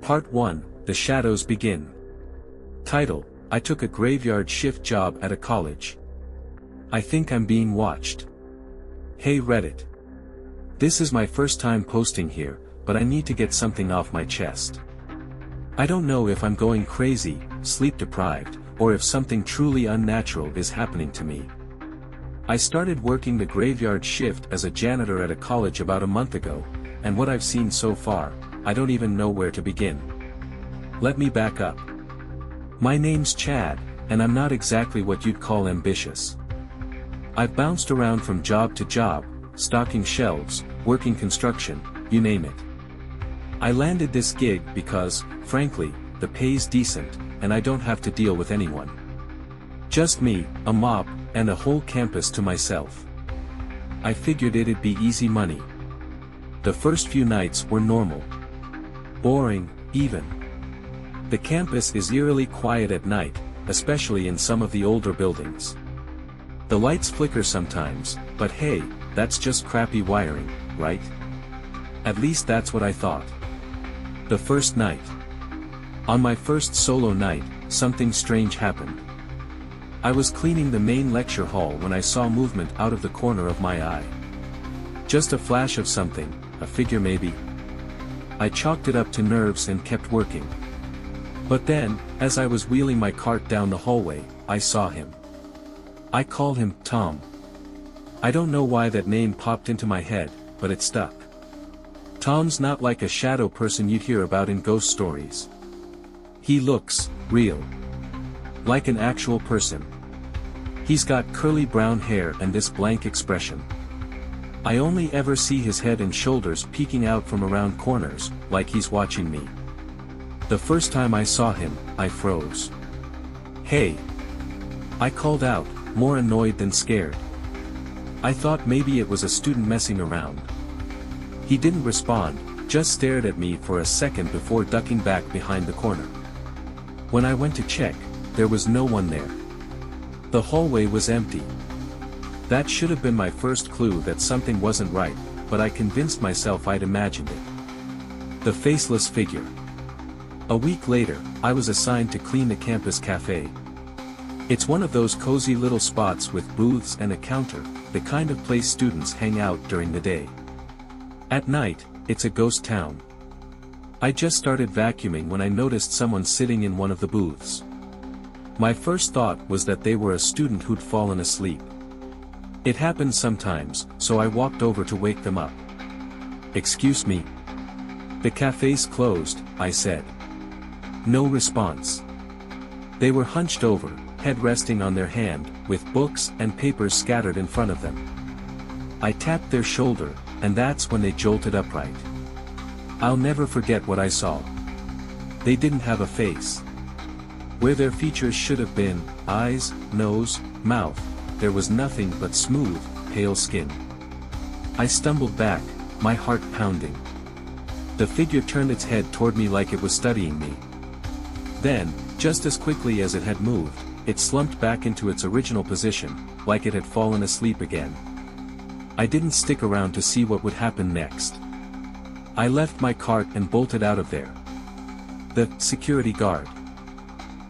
Part 1, The Shadows Begin. Title: I took a graveyard shift job at a college. I think I'm being watched. Hey Reddit. This is my first time posting here, but I need to get something off my chest. I don't know if I'm going crazy, sleep deprived, or if something truly unnatural is happening to me. I started working the graveyard shift as a janitor at a college about a month ago, and what I've seen so far, I don't even know where to begin. Let me back up. My name's Chad, and I'm not exactly what you'd call ambitious. I've bounced around from job to job, stocking shelves, working construction, you name it. I landed this gig because, frankly, the pay's decent, and I don't have to deal with anyone. Just me, a mop, and a whole campus to myself. I figured it'd be easy money. The first few nights were normal. Boring, even. The campus is eerily quiet at night, especially in some of the older buildings. The lights flicker sometimes, but hey, that's just crappy wiring, right? At least that's what I thought. The first night. On my first solo night, something strange happened. I was cleaning the main lecture hall when I saw movement out of the corner of my eye. Just a flash of something, a figure maybe. I chalked it up to nerves and kept working. But then, as I was wheeling my cart down the hallway, I saw him. I called him Tom. I don't know why that name popped into my head, but it stuck. Tom's not like a shadow person you'd hear about in ghost stories. He looks real. Like an actual person. He's got curly brown hair and this blank expression. I only ever see his head and shoulders peeking out from around corners, like he's watching me. The first time I saw him, I froze. Hey! I called out, more annoyed than scared. I thought maybe it was a student messing around. He didn't respond, just stared at me for a second before ducking back behind the corner. When I went to check, there was no one there. The hallway was empty. That should have been my first clue that something wasn't right, but I convinced myself I'd imagined it. The faceless figure. A week later, I was assigned to clean the campus cafe. It's one of those cozy little spots with booths and a counter, the kind of place students hang out during the day. At night, it's a ghost town. I just started vacuuming when I noticed someone sitting in one of the booths. My first thought was that they were a student who'd fallen asleep. It happens sometimes, so I walked over to wake them up. "Excuse me. The cafe's closed," I said. No response. They were hunched over, head resting on their hand, with books and papers scattered in front of them. I tapped their shoulder, and that's when they jolted upright. I'll never forget what I saw. They didn't have a face. Where their features should have been, eyes, nose, mouth, there was nothing but smooth, pale skin. I stumbled back, my heart pounding. The figure turned its head toward me like it was studying me. Then, just as quickly as it had moved, it slumped back into its original position, like it had fallen asleep again. I didn't stick around to see what would happen next. I left my cart and bolted out of there. The security guard.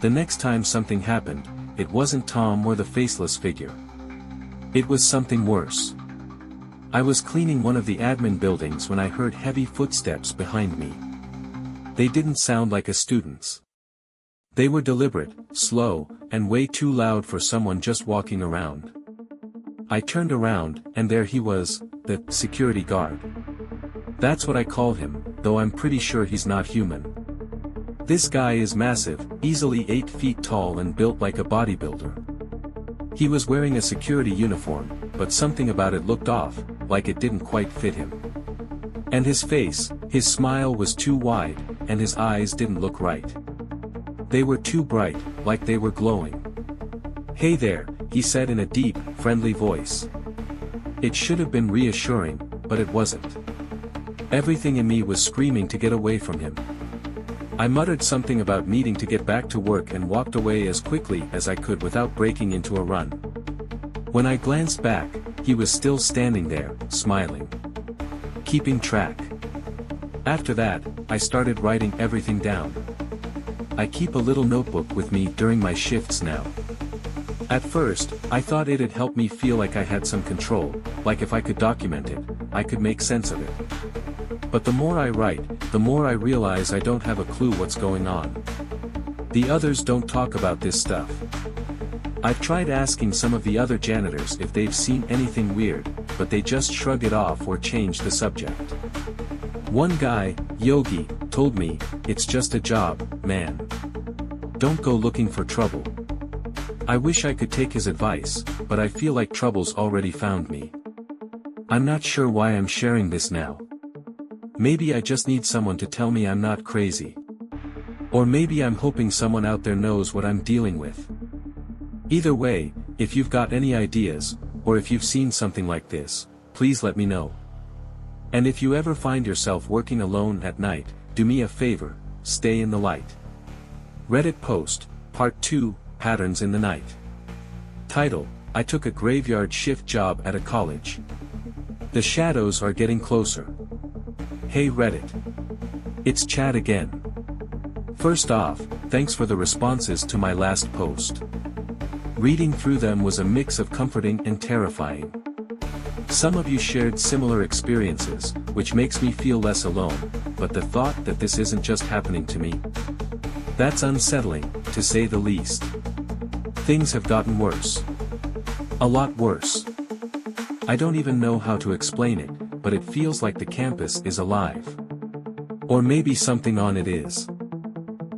The next time something happened, it wasn't Tom or the faceless figure. It was something worse. I was cleaning one of the admin buildings when I heard heavy footsteps behind me. They didn't sound like a student's. They were deliberate, slow, and way too loud for someone just walking around. I turned around, and there he was, the security guard. That's what I call him, though I'm pretty sure he's not human. This guy is massive, easily 8 feet tall and built like a bodybuilder. He was wearing a security uniform, but something about it looked off, like it didn't quite fit him. And his face, his smile was too wide, and his eyes didn't look right. They were too bright, like they were glowing. "Hey there," he said in a deep, friendly voice. It should have been reassuring, but it wasn't. Everything in me was screaming to get away from him. I muttered something about needing to get back to work and walked away as quickly as I could without breaking into a run. When I glanced back, he was still standing there, smiling. Keeping track. After that, I started writing everything down. I keep a little notebook with me during my shifts now. At first, I thought it'd help me feel like I had some control, like if I could document it, I could make sense of it. But the more I write, the more I realize I don't have a clue what's going on. The others don't talk about this stuff. I've tried asking some of the other janitors if they've seen anything weird, but they just shrug it off or change the subject. One guy, Yogi, told me, "It's just a job, man. Don't go looking for trouble." I wish I could take his advice, but I feel like trouble's already found me. I'm not sure why I'm sharing this now. Maybe I just need someone to tell me I'm not crazy. Or maybe I'm hoping someone out there knows what I'm dealing with. Either way, if you've got any ideas, or if you've seen something like this, please let me know. And if you ever find yourself working alone at night, do me a favor, stay in the light. Reddit post, Part 2, Patterns in the Night. Title, I took a graveyard shift job at a college. The shadows are getting closer. Hey Reddit. It's Chad again. First off, thanks for the responses to my last post. Reading through them was a mix of comforting and terrifying. Some of you shared similar experiences, which makes me feel less alone, but the thought that this isn't just happening to me. That's unsettling, to say the least. Things have gotten worse. A lot worse. I don't even know how to explain it, but it feels like the campus is alive. Or maybe something on it is.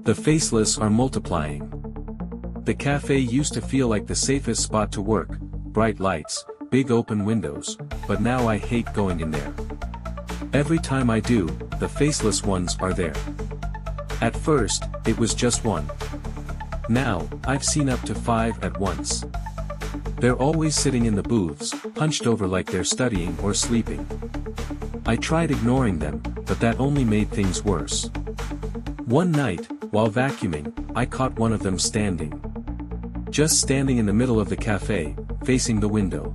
The faceless are multiplying. The cafe used to feel like the safest spot to work, bright lights, big open windows, but now I hate going in there. Every time I do, the faceless ones are there. At first, it was just one. Now, I've seen up to 5 at once. They're always sitting in the booths, hunched over like they're studying or sleeping. I tried ignoring them, but that only made things worse. One night, while vacuuming, I caught one of them standing. Just standing in the middle of the cafe, facing the window.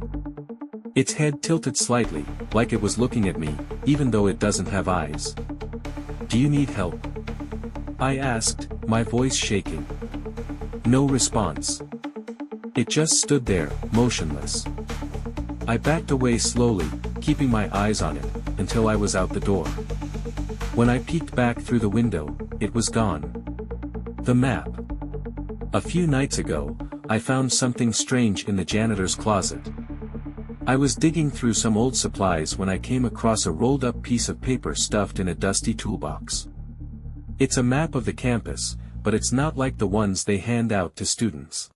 Its head tilted slightly, like it was looking at me, even though it doesn't have eyes. "Do you need help?" I asked, my voice shaking. No response. It just stood there, motionless. I backed away slowly, keeping my eyes on it, until I was out the door. When I peeked back through the window, it was gone. The map. A few nights ago, I found something strange in the janitor's closet. I was digging through some old supplies when I came across a rolled-up piece of paper stuffed in a dusty toolbox. It's a map of the campus, but it's not like the ones they hand out to students.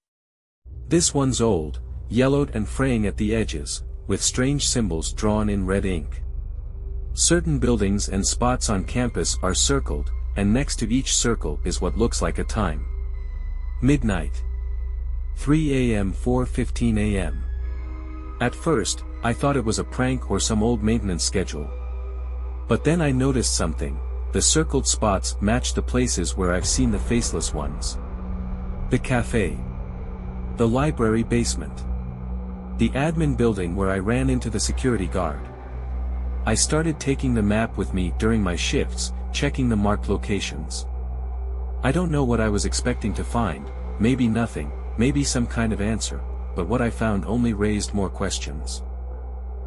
This one's old, yellowed and fraying at the edges, with strange symbols drawn in red ink. Certain buildings and spots on campus are circled, and next to each circle is what looks like a time. Midnight. 3 a.m. 4:15 a.m. At first, I thought it was a prank or some old maintenance schedule. But then I noticed something. The circled spots match the places where I've seen the faceless ones. The cafe. The library basement. The admin building where I ran into the security guard. I started taking the map with me during my shifts, checking the marked locations. I don't know what I was expecting to find, maybe nothing, maybe some kind of answer, but what I found only raised more questions.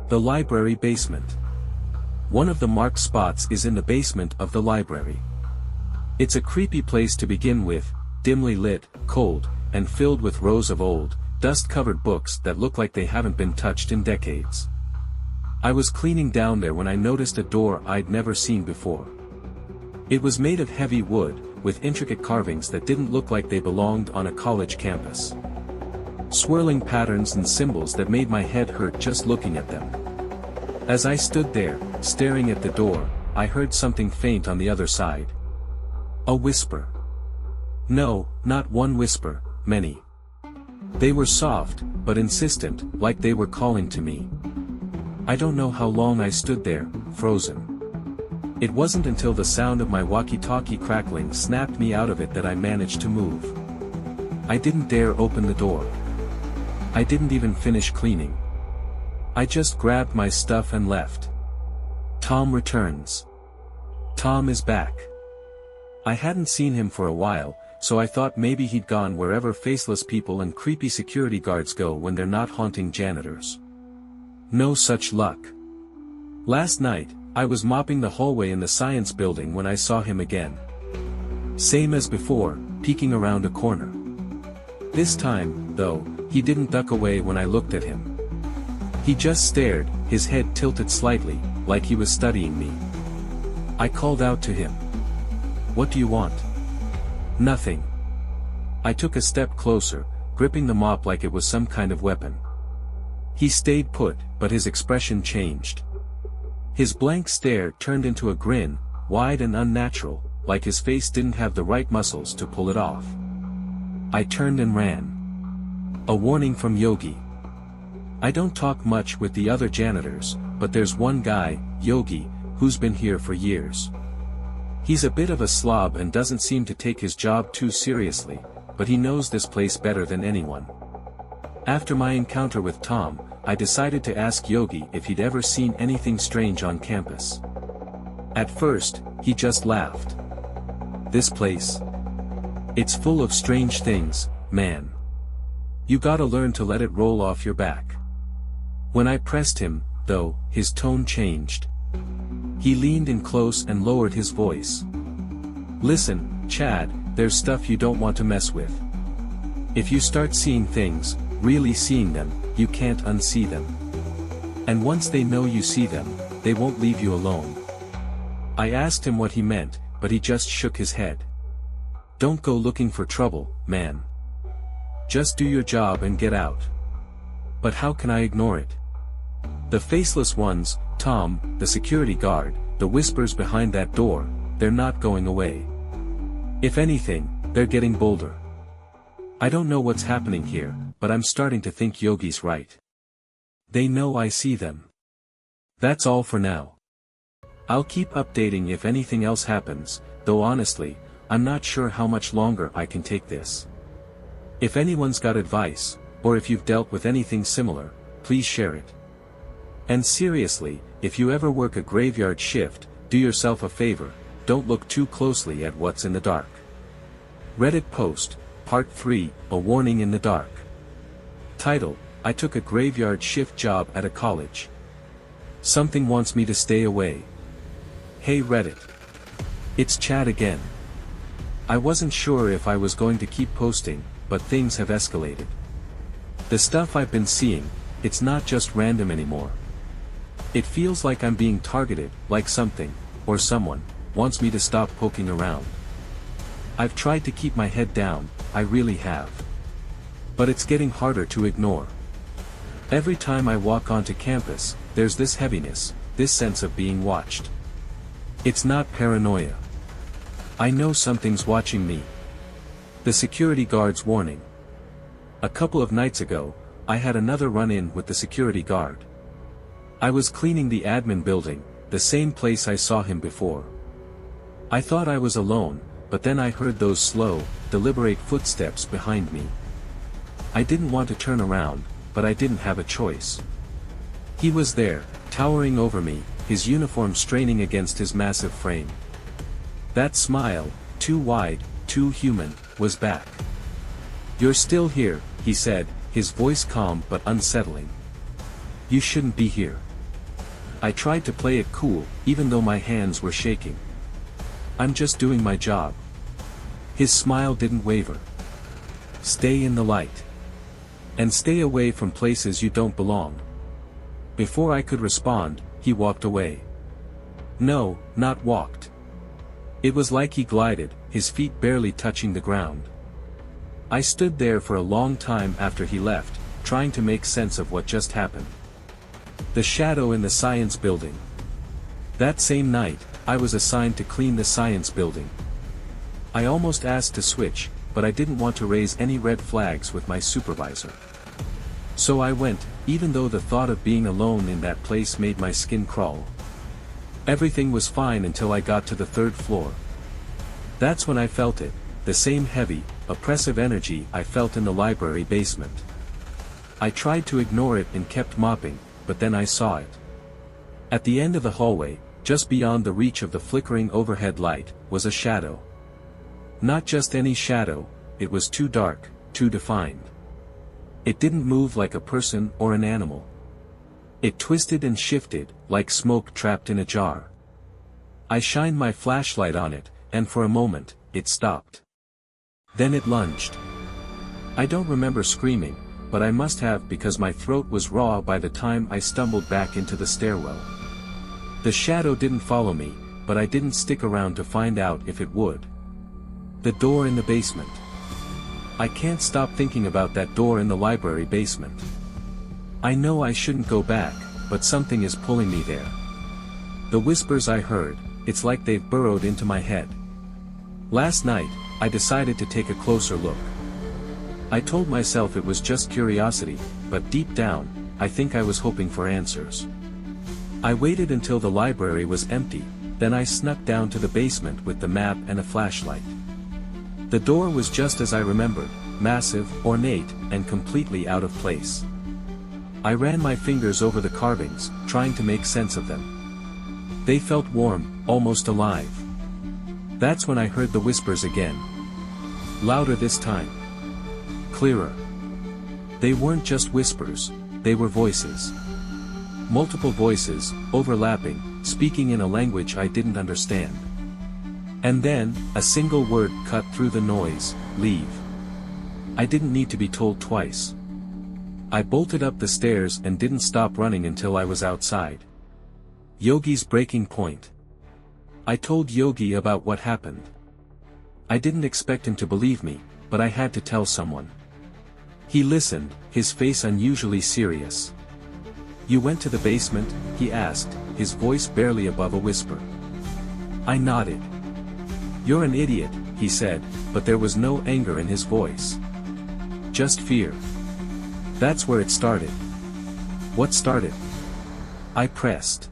The library basement. One of the marked spots is in the basement of the library. It's a creepy place to begin with, dimly lit, cold, and filled with rows of old, dust-covered books that look like they haven't been touched in decades. I was cleaning down there when I noticed a door I'd never seen before. It was made of heavy wood, with intricate carvings that didn't look like they belonged on a college campus. Swirling patterns and symbols that made my head hurt just looking at them. As I stood there, staring at the door, I heard something faint on the other side. A whisper. No, not one whisper, many. They were soft, but insistent, like they were calling to me. I don't know how long I stood there, frozen. It wasn't until the sound of my walkie-talkie crackling snapped me out of it that I managed to move. I didn't dare open the door. I didn't even finish cleaning. I just grabbed my stuff and left. Tom returns. Tom is back. I hadn't seen him for a while, so I thought maybe he'd gone wherever faceless people and creepy security guards go when they're not haunting janitors. No such luck. Last night, I was mopping the hallway in the science building when I saw him again. Same as before, peeking around a corner. This time, though, he didn't duck away when I looked at him. He just stared, his head tilted slightly, like he was studying me. I called out to him. "What do you want?" "Nothing." I took a step closer, gripping the mop like it was some kind of weapon. He stayed put, but his expression changed. His blank stare turned into a grin, wide and unnatural, like his face didn't have the right muscles to pull it off. I turned and ran. A warning from Yogi. I don't talk much with the other janitors, but there's one guy, Yogi, who's been here for years. He's a bit of a slob and doesn't seem to take his job too seriously, but he knows this place better than anyone. After my encounter with Tom, I decided to ask Yogi if he'd ever seen anything strange on campus. At first, he just laughed. "This place? It's full of strange things, man. You gotta learn to let it roll off your back." When I pressed him, though, his tone changed. He leaned in close and lowered his voice. "Listen, Chad, there's stuff you don't want to mess with. If you start seeing things, really seeing them, you can't unsee them. And once they know you see them, they won't leave you alone." I asked him what he meant, but he just shook his head. "Don't go looking for trouble, man. Just do your job and get out." But how can I ignore it? The faceless ones, Tom, the security guard, the whispers behind that door, they're not going away. If anything, they're getting bolder. I don't know what's happening here, but I'm starting to think Yogi's right. They know I see them. That's all for now. I'll keep updating if anything else happens, though honestly, I'm not sure how much longer I can take this. If anyone's got advice, or if you've dealt with anything similar, please share it. And seriously, if you ever work a graveyard shift, do yourself a favor, don't look too closely at what's in the dark. Reddit post, Part 3, A Warning in the Dark. Title, I took a graveyard shift job at a college. Something wants me to stay away. Hey Reddit. It's Chad again. I wasn't sure if I was going to keep posting, but things have escalated. The stuff I've been seeing, it's not just random anymore. It feels like I'm being targeted, like something, or someone, wants me to stop poking around. I've tried to keep my head down, I really have. But it's getting harder to ignore. Every time I walk onto campus, there's this heaviness, this sense of being watched. It's not paranoia. I know something's watching me. The security guard's warning. A couple of nights ago, I had another run-in with the security guard. I was cleaning the admin building, the same place I saw him before. I thought I was alone, but then I heard those slow, deliberate footsteps behind me. I didn't want to turn around, but I didn't have a choice. He was there, towering over me, his uniform straining against his massive frame. That smile, too wide, too human, was back. "You're still here," he said, his voice calm but unsettling. "You shouldn't be here." I tried to play it cool, even though my hands were shaking. "I'm just doing my job." His smile didn't waver. "Stay in the light. And stay away from places you don't belong." Before I could respond, he walked away. No, not walked. It was like he glided, his feet barely touching the ground. I stood there for a long time after he left, trying to make sense of what just happened. The shadow in the science building. That same night, I was assigned to clean the science building. I almost asked to switch, but I didn't want to raise any red flags with my supervisor. So I went, even though the thought of being alone in that place made my skin crawl. Everything was fine until I got to the third floor. That's when I felt it, the same heavy, oppressive energy I felt in the library basement. I tried to ignore it and kept mopping, but then I saw it. At the end of the hallway, just beyond the reach of the flickering overhead light, was a shadow. Not just any shadow, it was too dark, too defined. It didn't move like a person or an animal. It twisted and shifted, like smoke trapped in a jar. I shined my flashlight on it, and for a moment, it stopped. Then it lunged. I don't remember screaming, but I must have because my throat was raw by the time I stumbled back into the stairwell. The shadow didn't follow me, but I didn't stick around to find out if it would. The door in the basement. I can't stop thinking about that door in the library basement. I know I shouldn't go back, but something is pulling me there. The whispers I heard, it's like they've burrowed into my head. Last night, I decided to take a closer look. I told myself it was just curiosity, but deep down, I think I was hoping for answers. I waited until the library was empty, then I snuck down to the basement with the map and a flashlight. The door was just as I remembered, massive, ornate, and completely out of place. I ran my fingers over the carvings, trying to make sense of them. They felt warm, almost alive. That's when I heard the whispers again. Louder this time. Clearer. They weren't just whispers, they were voices. Multiple voices, overlapping, speaking in a language I didn't understand. And then, a single word cut through the noise: leave. I didn't need to be told twice. I bolted up the stairs and didn't stop running until I was outside. Yogi's breaking point. I told Yogi about what happened. I didn't expect him to believe me, but I had to tell someone. He listened, his face unusually serious. "You went to the basement?" he asked, his voice barely above a whisper. I nodded. "You're an idiot," he said, but there was no anger in his voice. Just fear. "That's where it started." "What started?" I pressed.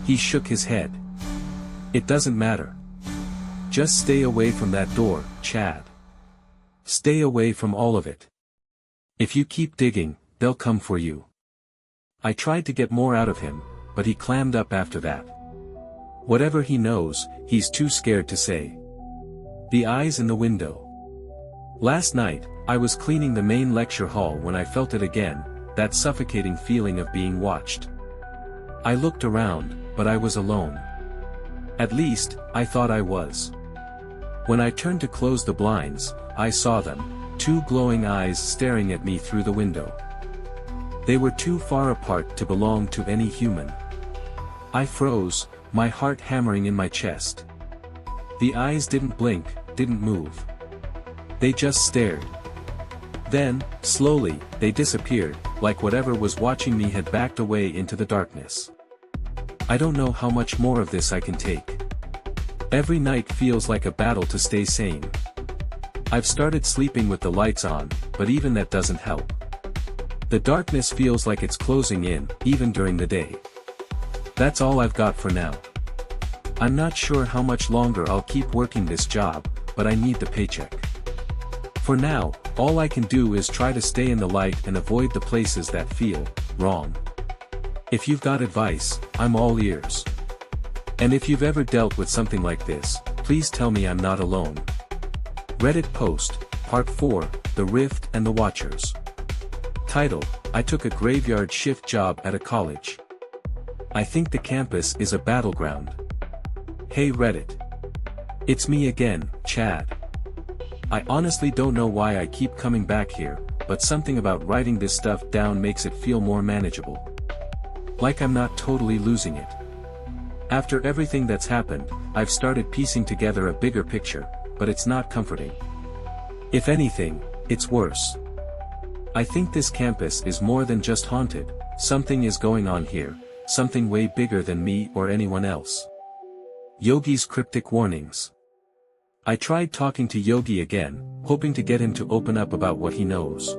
He shook his head. "It doesn't matter. Just stay away from that door, Chad. Stay away from all of it. If you keep digging, they'll come for you." I tried to get more out of him, but he clammed up after that. Whatever he knows, he's too scared to say. The eyes in the window. Last night, I was cleaning the main lecture hall when I felt it again, that suffocating feeling of being watched. I looked around, but I was alone. At least, I thought I was. When I turned to close the blinds, I saw them, two glowing eyes staring at me through the window. They were too far apart to belong to any human. I froze, my heart hammering in my chest. The eyes didn't blink, didn't move. They just stared. Then, slowly, they disappeared, like whatever was watching me had backed away into the darkness. I don't know how much more of this I can take. Every night feels like a battle to stay sane. I've started sleeping with the lights on, but even that doesn't help. The darkness feels like it's closing in, even during the day. That's all I've got for now. I'm not sure how much longer I'll keep working this job, but I need the paycheck. For now, all I can do is try to stay in the light and avoid the places that feel wrong. If you've got advice, I'm all ears. And if you've ever dealt with something like this, please tell me I'm not alone. Reddit post, Part 4, The Rift and the Watchers. Title: I took a graveyard shift job at a college. I think the campus is a battleground. Hey Reddit. It's me again, Chad. I honestly don't know why I keep coming back here, but something about writing this stuff down makes it feel more manageable. Like I'm not totally losing it. After everything that's happened, I've started piecing together a bigger picture, but it's not comforting. If anything, it's worse. I think this campus is more than just haunted, something is going on here, something way bigger than me or anyone else. Yogi's cryptic warnings. I tried talking to Yogi again, hoping to get him to open up about what he knows.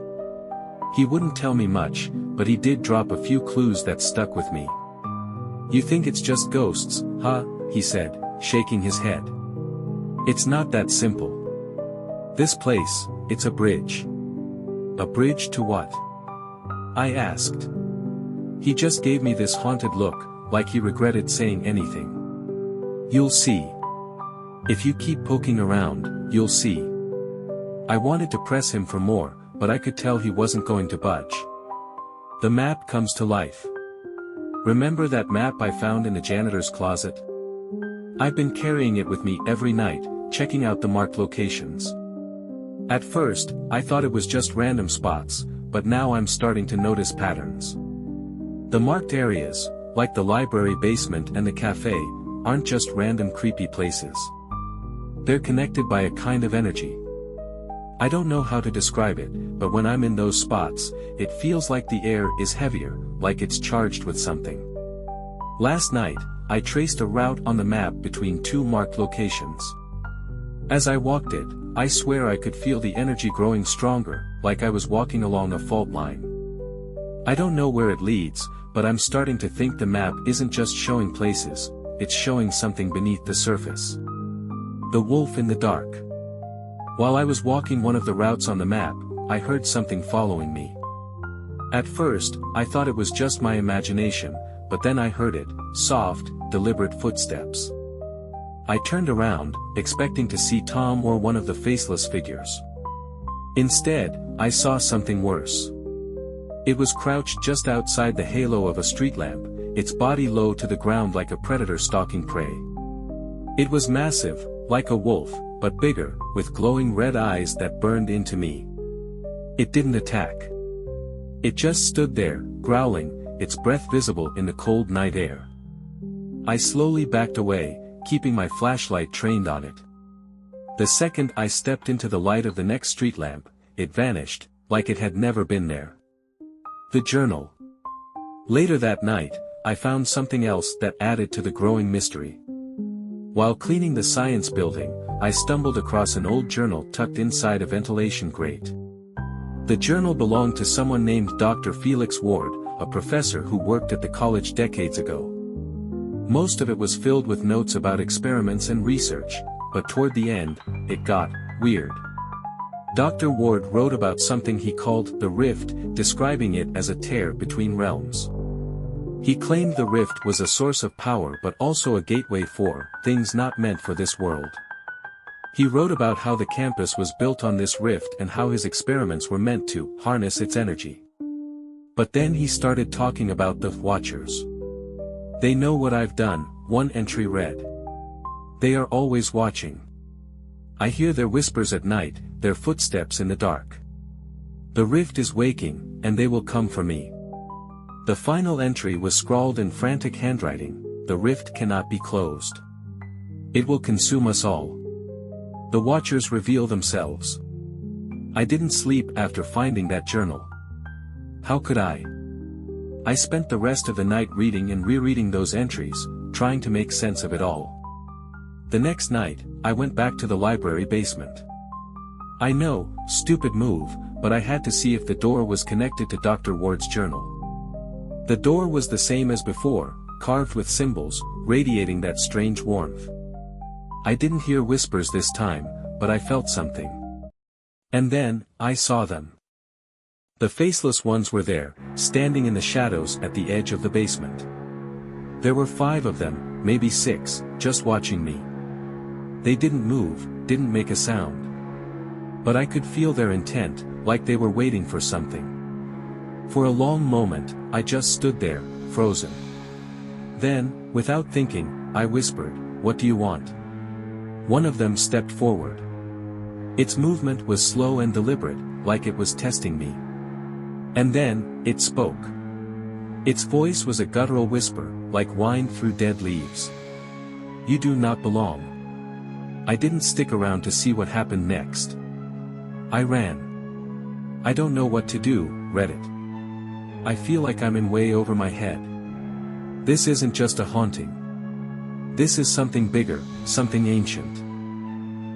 He wouldn't tell me much, but he did drop a few clues that stuck with me. You think it's just ghosts, huh? He said, shaking his head. It's not that simple. This place, it's a bridge. A bridge to what? I asked. He just gave me this haunted look, like he regretted saying anything. "You'll see. If you keep poking around, you'll see." I wanted to press him for more, but I could tell he wasn't going to budge. The map comes to life. Remember that map I found in the janitor's closet? I've been carrying it with me every night, checking out the marked locations. At first, I thought it was just random spots, but now I'm starting to notice patterns. The marked areas, like the library basement and the cafe, aren't just random creepy places. They're connected by a kind of energy. I don't know how to describe it, but when I'm in those spots, it feels like the air is heavier, like it's charged with something. Last night, I traced a route on the map between two marked locations. As I walked it, I swear I could feel the energy growing stronger, like I was walking along a fault line. I don't know where it leads, but I'm starting to think the map isn't just showing places, it's showing something beneath the surface. The wolf in the dark. While I was walking one of the routes on the map, I heard something following me. At first, I thought it was just my imagination, but then I heard it, soft, deliberate footsteps. I turned around, expecting to see Tom or one of the faceless figures. Instead, I saw something worse. It was crouched just outside the halo of a street lamp, its body low to the ground like a predator stalking prey. It was massive, like a wolf, but bigger, with glowing red eyes that burned into me. It didn't attack. It just stood there, growling, its breath visible in the cold night air. I slowly backed away, keeping my flashlight trained on it. The second I stepped into the light of the next street lamp, it vanished, like it had never been there. The journal. Later that night, I found something else that added to the growing mystery. While cleaning the science building, I stumbled across an old journal tucked inside a ventilation grate. The journal belonged to someone named Dr. Felix Ward, a professor who worked at the college decades ago. Most of it was filled with notes about experiments and research, but toward the end, it got weird. Dr. Ward wrote about something he called the rift, describing it as a tear between realms. He claimed the rift was a source of power but also a gateway for things not meant for this world. He wrote about how the campus was built on this rift and how his experiments were meant to harness its energy. But then he started talking about the Watchers. "They know what I've done," one entry read. "They are always watching. I hear their whispers at night, their footsteps in the dark. The rift is waking, and they will come for me." The final entry was scrawled in frantic handwriting: "The rift cannot be closed. It will consume us all. The Watchers reveal themselves." I didn't sleep after finding that journal. How could I? I spent the rest of the night reading and rereading those entries, trying to make sense of it all. The next night, I went back to the library basement. I know, stupid move, but I had to see if the door was connected to Dr. Ward's journal. The door was the same as before, carved with symbols, radiating that strange warmth. I didn't hear whispers this time, but I felt something. And then, I saw them. The faceless ones were there, standing in the shadows at the edge of the basement. There were 5 of them, maybe 6, just watching me. They didn't move, didn't make a sound. But I could feel their intent, like they were waiting for something. For a long moment, I just stood there, frozen. Then, without thinking, I whispered, "What do you want?" One of them stepped forward. Its movement was slow and deliberate, like it was testing me. And then, it spoke. Its voice was a guttural whisper, like wind through dead leaves. "You do not belong." I didn't stick around to see what happened next. I ran. I don't know what to do, Reddit. I feel like I'm in way over my head. This isn't just a haunting. This is something bigger, something ancient.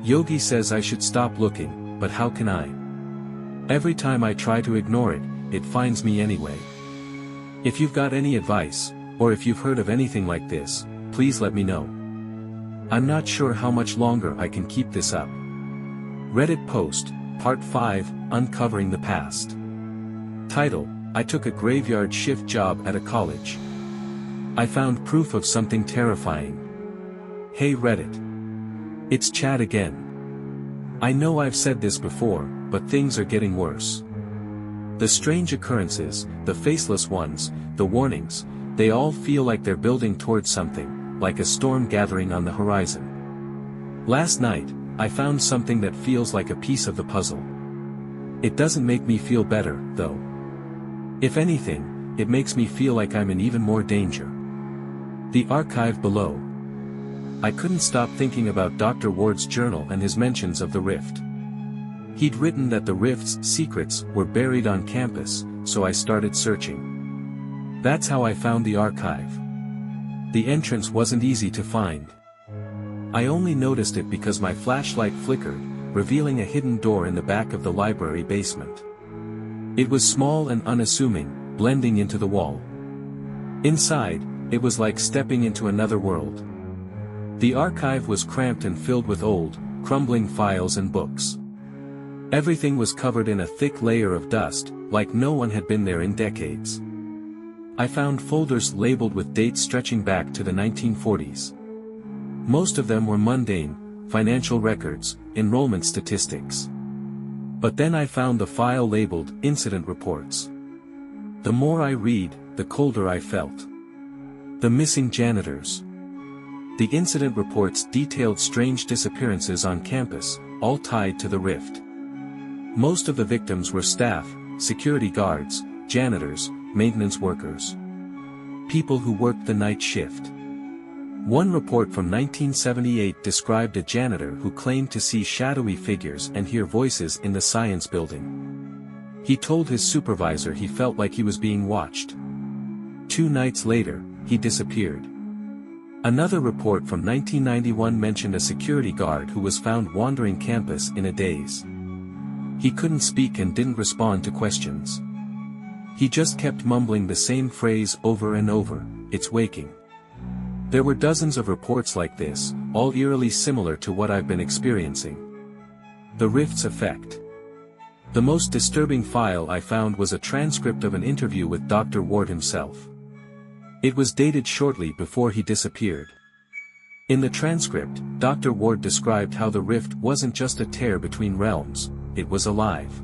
Yogi says I should stop looking, but how can I? Every time I try to ignore it, it finds me anyway. If you've got any advice, or if you've heard of anything like this, please let me know. I'm not sure how much longer I can keep this up. Reddit post, Part 5, Uncovering the Past. Title: I took a graveyard shift job at a college. I found proof of something terrifying. Hey Reddit. It's Chad again. I know I've said this before, but things are getting worse. The strange occurrences, the faceless ones, the warnings, they all feel like they're building towards something, like a storm gathering on the horizon. Last night, I found something that feels like a piece of the puzzle. It doesn't make me feel better, though. If anything, it makes me feel like I'm in even more danger. The archive below. I couldn't stop thinking about Dr. Ward's journal and his mentions of the rift. He'd written that the rift's secrets were buried on campus, so I started searching. That's how I found the archive. The entrance wasn't easy to find. I only noticed it because my flashlight flickered, revealing a hidden door in the back of the library basement. It was small and unassuming, blending into the wall. Inside, it was like stepping into another world. The archive was cramped and filled with old, crumbling files and books. Everything was covered in a thick layer of dust, like no one had been there in decades. I found folders labeled with dates stretching back to the 1940s. Most of them were mundane, financial records, enrollment statistics. But then I found the file labeled Incident Reports. The more I read, the colder I felt. The missing janitors. The incident reports detailed strange disappearances on campus, all tied to the rift. Most of the victims were staff, security guards, janitors, maintenance workers. People who worked the night shift. One report from 1978 described a janitor who claimed to see shadowy figures and hear voices in the science building. He told his supervisor he felt like he was being watched. 2 nights later, he disappeared. Another report from 1991 mentioned a security guard who was found wandering campus in a daze. He couldn't speak and didn't respond to questions. He just kept mumbling the same phrase over and over, "It's waking." There were dozens of reports like this, all eerily similar to what I've been experiencing. The rift's effect. The most disturbing file I found was a transcript of an interview with Dr. Ward himself. It was dated shortly before he disappeared. In the transcript, Dr. Ward described how the rift wasn't just a tear between realms, it was alive.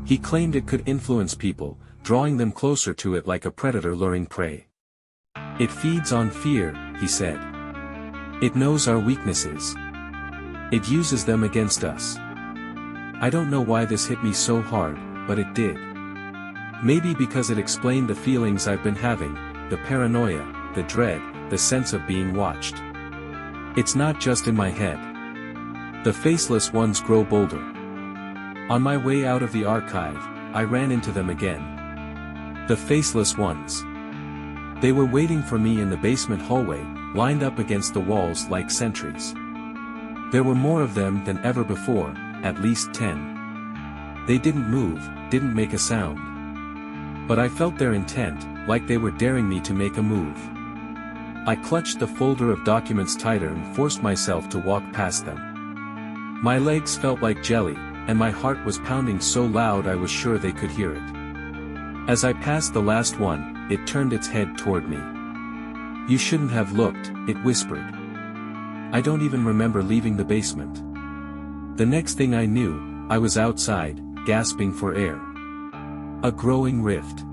He claimed it could influence people, drawing them closer to it like a predator luring prey. It feeds on fear, he said. It knows our weaknesses. It uses them against us. I don't know why this hit me so hard, but it did. Maybe because it explained the feelings I've been having, the paranoia, the dread, the sense of being watched. It's not just in my head. The faceless ones grow bolder. On my way out of the archive, I ran into them again. The faceless ones. They were waiting for me in the basement hallway, lined up against the walls like sentries. There were more of them than ever before, at least 10. They didn't move, didn't make a sound. But I felt their intent, like they were daring me to make a move. I clutched the folder of documents tighter and forced myself to walk past them. My legs felt like jelly, and my heart was pounding so loud I was sure they could hear it. As I passed the last one, it turned its head toward me. "You shouldn't have looked," it whispered. I don't even remember leaving the basement. The next thing I knew, I was outside, gasping for air. A growing rift.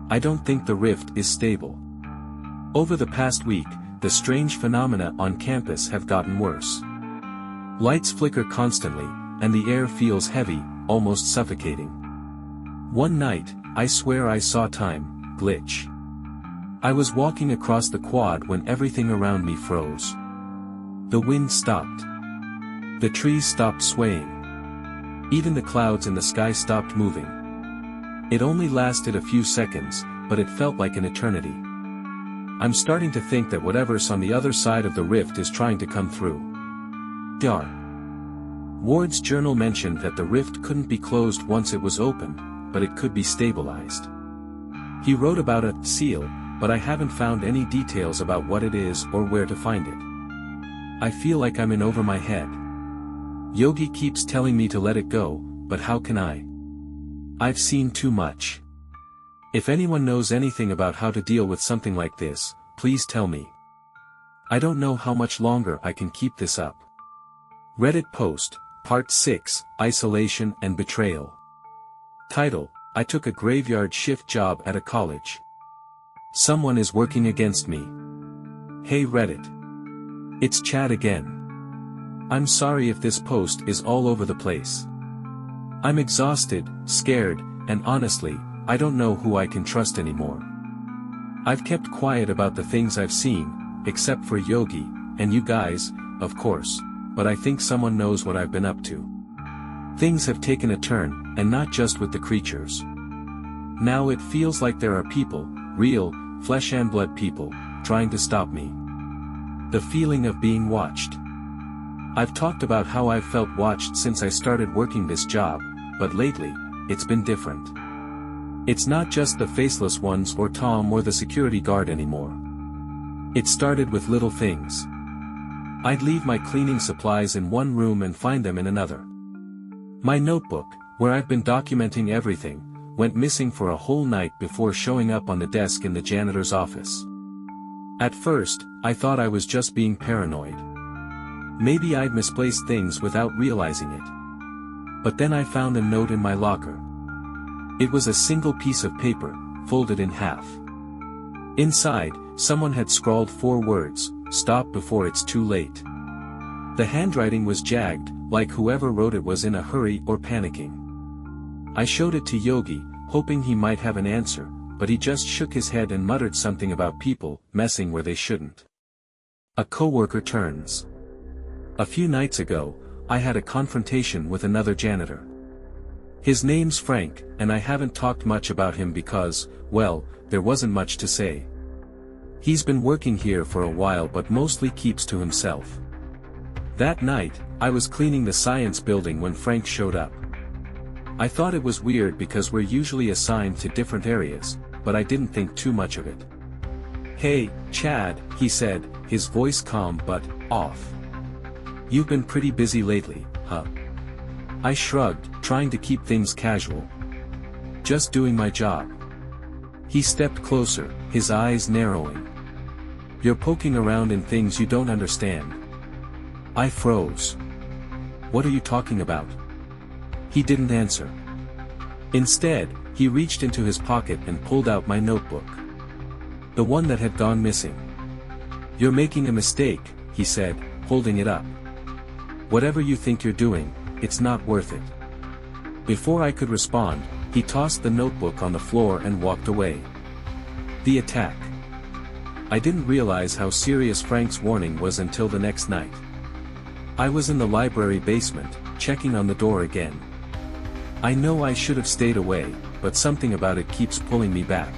I don't think the rift is stable. Over the past week, the strange phenomena on campus have gotten worse. Lights flicker constantly, and the air feels heavy, almost suffocating. One night, I swear I saw time glitch. I was walking across the quad when everything around me froze. The wind stopped. The trees stopped swaying. Even the clouds in the sky stopped moving. It only lasted a few seconds, but it felt like an eternity. I'm starting to think that whatever's on the other side of the rift is trying to come through. Dar. Ward's journal mentioned that the rift couldn't be closed once it was opened, but it could be stabilized. He wrote about a seal, but I haven't found any details about what it is or where to find it. I feel like I'm in over my head. Yogi keeps telling me to let it go, but how can I? I've seen too much. If anyone knows anything about how to deal with something like this, please tell me. I don't know how much longer I can keep this up. Reddit post, Part 6, Isolation and Betrayal. Title, I took a graveyard shift job at a college. Someone is working against me. Hey Reddit. It's Chad again. I'm sorry if this post is all over the place. I'm exhausted, scared, and honestly, I don't know who I can trust anymore. I've kept quiet about the things I've seen, except for Yogi, and you guys, of course, but I think someone knows what I've been up to. Things have taken a turn, and not just with the creatures. Now it feels like there are people, real, flesh and blood people, trying to stop me. The feeling of being watched. I've talked about how I've felt watched since I started working this job, but lately, it's been different. It's not just the faceless ones or Tom or the security guard anymore. It started with little things. I'd leave my cleaning supplies in one room and find them in another. My notebook, where I've been documenting everything, went missing for a whole night before showing up on the desk in the janitor's office. At first, I thought I was just being paranoid. Maybe I'd misplaced things without realizing it. But then I found a note in my locker. It was a single piece of paper, folded in half. Inside, someone had scrawled 4 words, "Stop before it's too late." The handwriting was jagged, like whoever wrote it was in a hurry or panicking. I showed it to Yogi, hoping he might have an answer, but he just shook his head and muttered something about people messing where they shouldn't. A coworker turns. A few nights ago, I had a confrontation with another janitor. His name's Frank, and I haven't talked much about him because, well, there wasn't much to say. He's been working here for a while but mostly keeps to himself. That night, I was cleaning the science building when Frank showed up. I thought it was weird because we're usually assigned to different areas, but I didn't think too much of it. "Hey, Chad," he said, his voice calm but off. "You've been pretty busy lately, huh?" I shrugged, trying to keep things casual. "Just doing my job." He stepped closer, his eyes narrowing. "You're poking around in things you don't understand." I froze. "What are you talking about?" He didn't answer. Instead, he reached into his pocket and pulled out my notebook. The one that had gone missing. "You're making a mistake," he said, holding it up. "Whatever you think you're doing, it's not worth it." Before I could respond, he tossed the notebook on the floor and walked away. The attack. I didn't realize how serious Frank's warning was until the next night. I was in the library basement, checking on the door again. I know I should have stayed away, but something about it keeps pulling me back.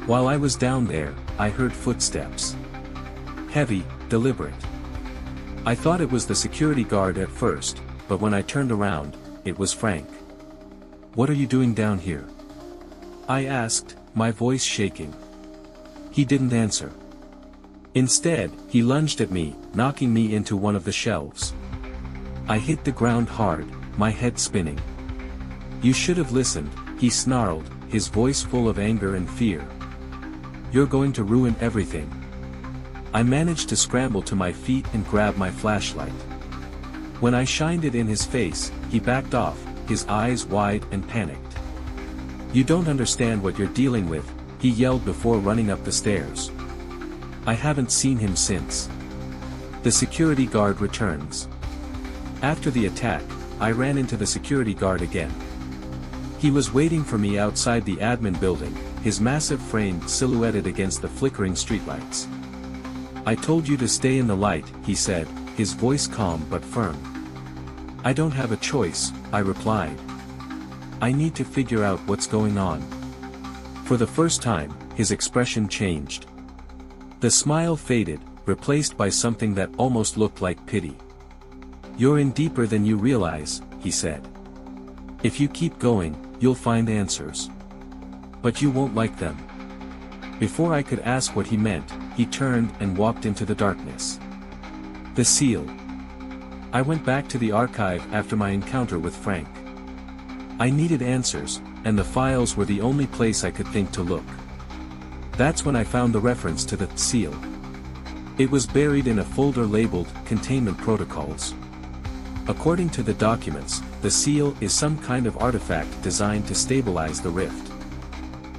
While I was down there, I heard footsteps. Heavy, deliberate. I thought it was the security guard at first, but when I turned around, it was Frank. "What are you doing down here?" I asked, my voice shaking. He didn't answer. Instead, he lunged at me, knocking me into one of the shelves. I hit the ground hard, my head spinning. "You should have listened," he snarled, his voice full of anger and fear. "You're going to ruin everything." I managed to scramble to my feet and grab my flashlight. When I shined it in his face, he backed off, his eyes wide and panicked. "You don't understand what you're dealing with," he yelled before running up the stairs. I haven't seen him since. The security guard returns. After the attack, I ran into the security guard again. He was waiting for me outside the admin building, his massive frame silhouetted against the flickering streetlights. "I told you to stay in the light," he said, his voice calm but firm. "I don't have a choice," I replied. "I need to figure out what's going on." For the first time, his expression changed. The smile faded, replaced by something that almost looked like pity. "You're in deeper than you realize," he said. "If you keep going, you'll find answers. But you won't like them." Before I could ask what he meant, he turned and walked into the darkness. The seal. I went back to the archive after my encounter with Frank. I needed answers, and the files were the only place I could think to look. That's when I found the reference to the seal. It was buried in a folder labeled Containment Protocols. According to the documents, the seal is some kind of artifact designed to stabilize the rift.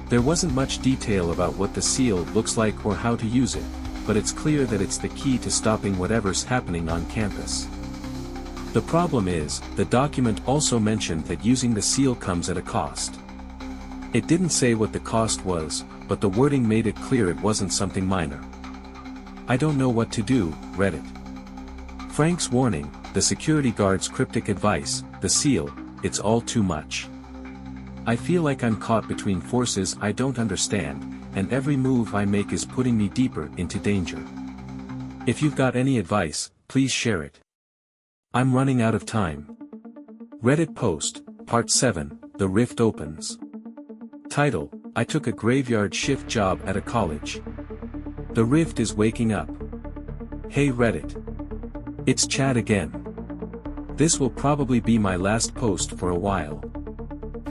There wasn't much detail about what the seal looks like or how to use it, but it's clear that it's the key to stopping whatever's happening on campus. The problem is, the document also mentioned that using the seal comes at a cost. It didn't say what the cost was, but the wording made it clear it wasn't something minor. I don't know what to do, Reddit. Frank's warning, the security guard's cryptic advice, the seal, it's all too much. I feel like I'm caught between forces I don't understand, and every move I make is putting me deeper into danger. If you've got any advice, please share it. I'm running out of time. Reddit post, Part 7, The Rift Opens. Title, I took a graveyard shift job at a college. The rift is waking up. Hey Reddit. It's Chad again. This will probably be my last post for a while.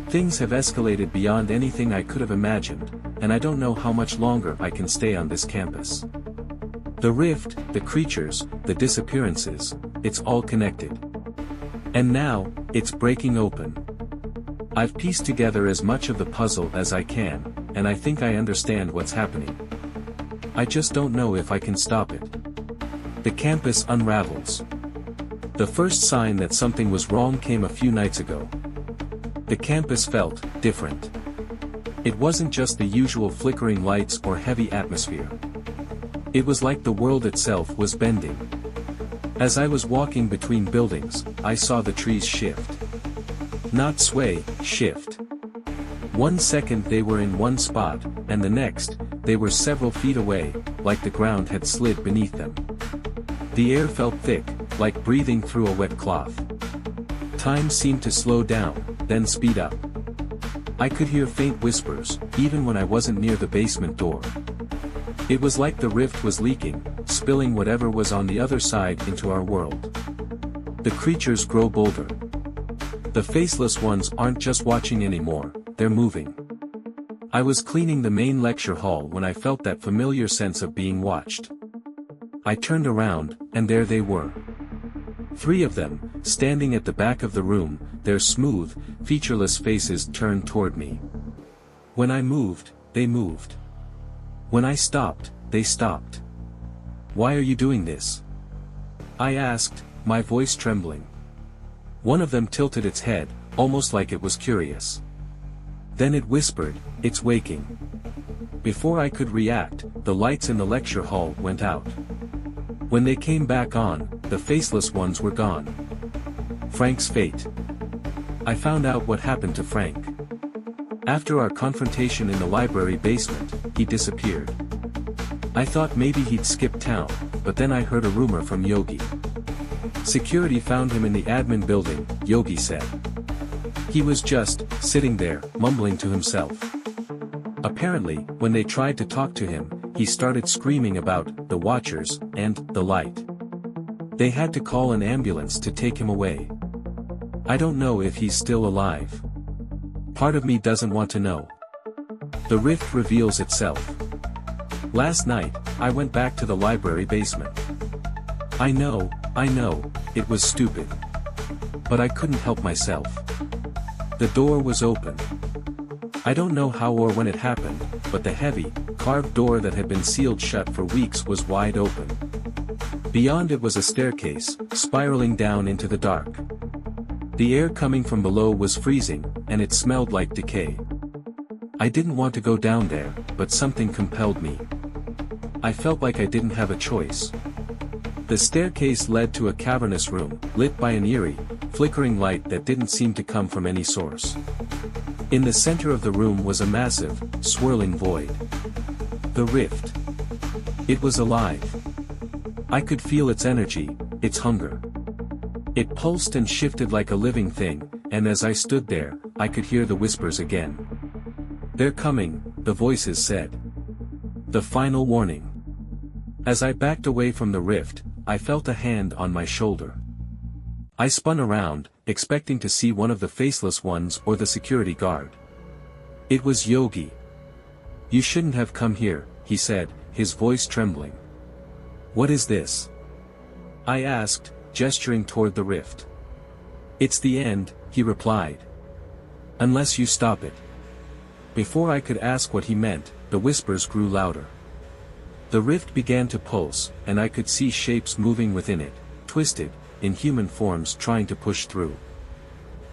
Things have escalated beyond anything I could have imagined, and I don't know how much longer I can stay on this campus. The rift, the creatures, the disappearances, it's all connected. And now, it's breaking open. I've pieced together as much of the puzzle as I can, and I think I understand what's happening. I just don't know if I can stop it. The campus unravels. The first sign that something was wrong came a few nights ago. The campus felt different. It wasn't just the usual flickering lights or heavy atmosphere. It was like the world itself was bending. As I was walking between buildings, I saw the trees shift. Not sway, shift. 1 second they were in one spot, and the next, they were several feet away, like the ground had slid beneath them. The air felt thick, like breathing through a wet cloth. Time seemed to slow down, then speed up. I could hear faint whispers, even when I wasn't near the basement door. It was like the rift was leaking, spilling whatever was on the other side into our world. The creatures grow bolder. The faceless ones aren't just watching anymore, they're moving. I was cleaning the main lecture hall when I felt that familiar sense of being watched. I turned around, and there they were. 3 of them, standing at the back of the room, their smooth, featureless faces turned toward me. When I moved, they moved. When I stopped, they stopped. Why are you doing this? I asked, my voice trembling. One of them tilted its head, almost like it was curious. Then it whispered, "It's waking." Before I could react, the lights in the lecture hall went out. When they came back on, the faceless ones were gone. Frank's fate. I found out what happened to Frank. After our confrontation in the library basement, he disappeared. I thought maybe he'd skipped town, but then I heard a rumor from Yogi. Security found him in the admin building, Yogi said. He was just sitting there, mumbling to himself. Apparently, when they tried to talk to him, he started screaming about the Watchers and the light. They had to call an ambulance to take him away. I don't know if he's still alive. Part of me doesn't want to know. The rift reveals itself. Last night, I went back to the library basement. I know, it was stupid. But I couldn't help myself. The door was open. I don't know how or when it happened, but the heavy, carved door that had been sealed shut for weeks was wide open. Beyond it was a staircase, spiraling down into the dark. The air coming from below was freezing, and it smelled like decay. I didn't want to go down there, but something compelled me. I felt like I didn't have a choice. The staircase led to a cavernous room, lit by an eerie, flickering light that didn't seem to come from any source. In the center of the room was a massive, swirling void. The rift. It was alive. I could feel its energy, its hunger. It pulsed and shifted like a living thing, and as I stood there, I could hear the whispers again. "They're coming," the voices said. The final warning. As I backed away from the rift, I felt a hand on my shoulder. I spun around, expecting to see one of the faceless ones or the security guard. It was Yogi. "You shouldn't have come here," he said, his voice trembling. "What is this?" I asked, gesturing toward the rift. "It's the end," he replied. "Unless you stop it." Before I could ask what he meant, the whispers grew louder. The rift began to pulse, and I could see shapes moving within it, twisted, in human forms trying to push through.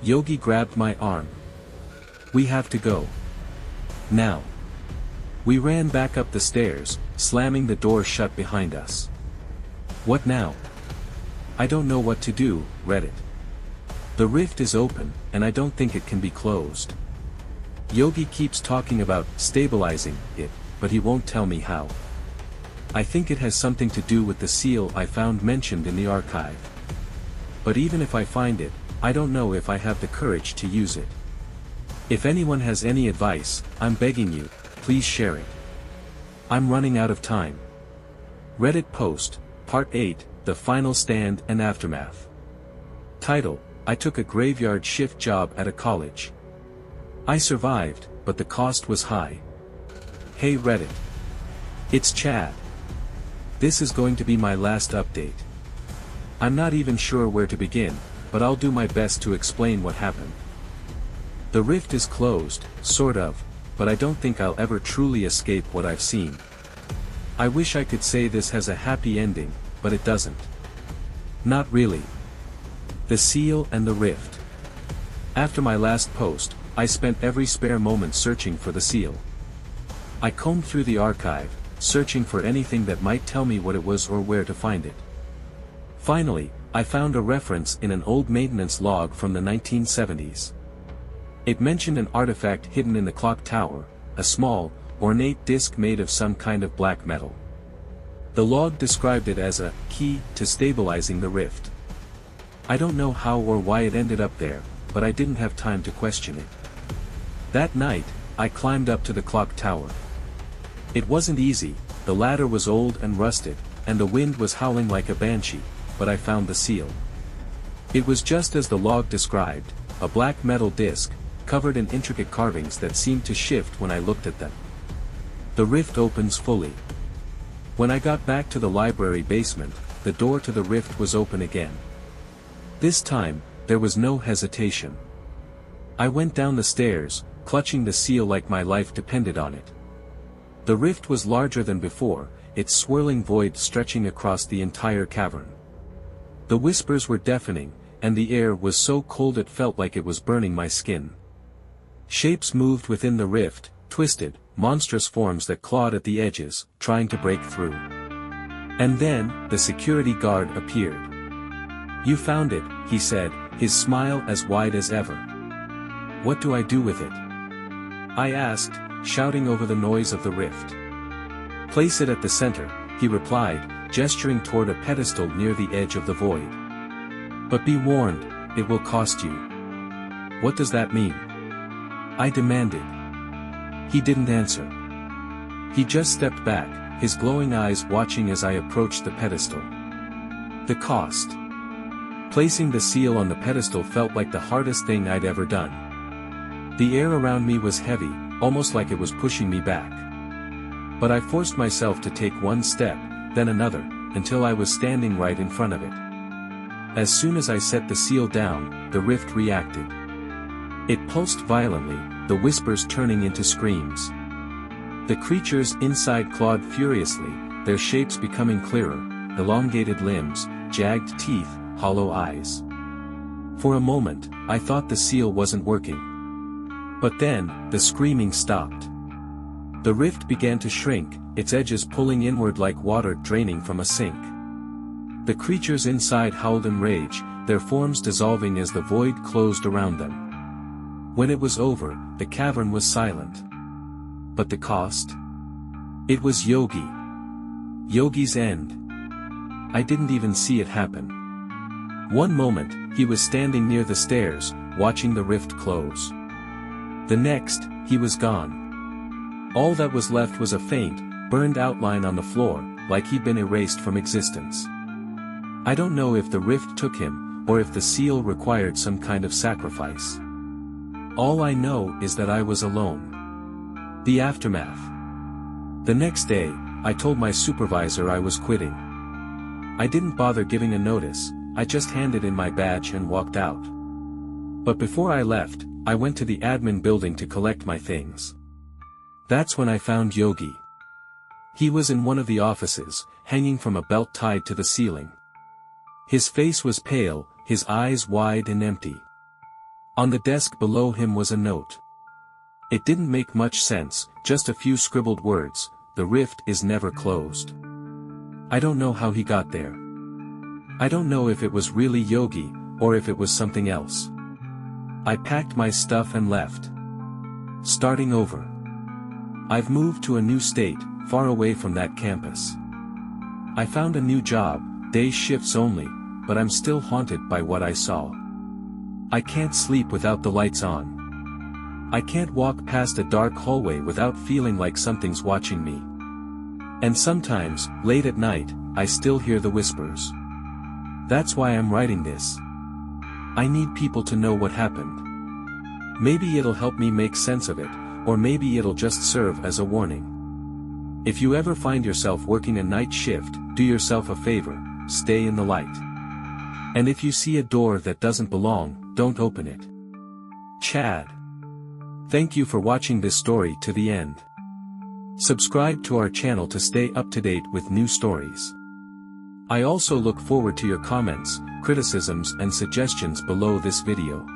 Yogi grabbed my arm. "We have to go. Now." We ran back up the stairs, slamming the door shut behind us. "What now?" "I don't know what to do, Reddit. The rift is open, and I don't think it can be closed. Yogi keeps talking about stabilizing it, but he won't tell me how. I think it has something to do with the seal I found mentioned in the archive. But even if I find it, I don't know if I have the courage to use it. If anyone has any advice, I'm begging you, please share it. I'm running out of time." Reddit post, Part 8, The Final Stand and Aftermath. Title: I took a graveyard shift job at a college. I survived, but the cost was high. Hey Reddit. It's Chad. This is going to be my last update. I'm not even sure where to begin, but I'll do my best to explain what happened. The rift is closed, sort of, but I don't think I'll ever truly escape what I've seen. I wish I could say this has a happy ending, but it doesn't. Not really. The seal and the rift. After my last post, I spent every spare moment searching for the seal. I combed through the archive, searching for anything that might tell me what it was or where to find it. Finally, I found a reference in an old maintenance log from the 1970s. It mentioned an artifact hidden in the clock tower, a small, ornate disc made of some kind of black metal. The log described it as a key to stabilizing the rift. I don't know how or why it ended up there, but I didn't have time to question it. That night, I climbed up to the clock tower. It wasn't easy, the ladder was old and rusted, and the wind was howling like a banshee, but I found the seal. It was just as the log described, a black metal disc, covered in intricate carvings that seemed to shift when I looked at them. The rift opens fully. When I got back to the library basement, the door to the rift was open again. This time, there was no hesitation. I went down the stairs, clutching the seal like my life depended on it. The rift was larger than before, its swirling void stretching across the entire cavern. The whispers were deafening, and the air was so cold it felt like it was burning my skin. Shapes moved within the rift, twisted, monstrous forms that clawed at the edges, trying to break through. And then, the security guard appeared. "You found it," he said, his smile as wide as ever. "What do I do with it?" I asked, shouting over the noise of the rift. "Place it at the center," he replied, gesturing toward a pedestal near the edge of the void. "But be warned, it will cost you." "What does that mean?" I demanded. He didn't answer. He just stepped back, his glowing eyes watching as I approached the pedestal. The cost. Placing the seal on the pedestal felt like the hardest thing I'd ever done. The air around me was heavy, almost like it was pushing me back. But I forced myself to take one step, then another, until I was standing right in front of it. As soon as I set the seal down, the rift reacted. It pulsed violently, the whispers turning into screams. The creatures inside clawed furiously, their shapes becoming clearer, elongated limbs, jagged teeth, hollow eyes. For a moment, I thought the seal wasn't working. But then, the screaming stopped. The rift began to shrink, its edges pulling inward like water draining from a sink. The creatures inside howled in rage, their forms dissolving as the void closed around them. When it was over, the cavern was silent. But the cost? It was Yogi. Yogi's end. I didn't even see it happen. One moment, he was standing near the stairs, watching the rift close. The next, he was gone. All that was left was a faint, burned outline on the floor, like he'd been erased from existence. I don't know if the rift took him, or if the seal required some kind of sacrifice. All I know is that I was alone. The aftermath. The next day, I told my supervisor I was quitting. I didn't bother giving a notice, I just handed in my badge and walked out. But before I left, I went to the admin building to collect my things. That's when I found Yogi. He was in one of the offices, hanging from a belt tied to the ceiling. His face was pale, his eyes wide and empty. On the desk below him was a note. It didn't make much sense, just a few scribbled words: "The rift is never closed." I don't know how he got there. I don't know if it was really Yogi, or if it was something else. I packed my stuff and left. Starting over. I've moved to a new state, far away from that campus. I found a new job, day shifts only, but I'm still haunted by what I saw. I can't sleep without the lights on. I can't walk past a dark hallway without feeling like something's watching me. And sometimes, late at night, I still hear the whispers. That's why I'm writing this. I need people to know what happened. Maybe it'll help me make sense of it, or maybe it'll just serve as a warning. If you ever find yourself working a night shift, do yourself a favor, stay in the light. And if you see a door that doesn't belong, don't open it. Chad. Thank you for watching this story to the end. Subscribe to our channel to stay up to date with new stories. I also look forward to your comments, criticisms and suggestions below this video.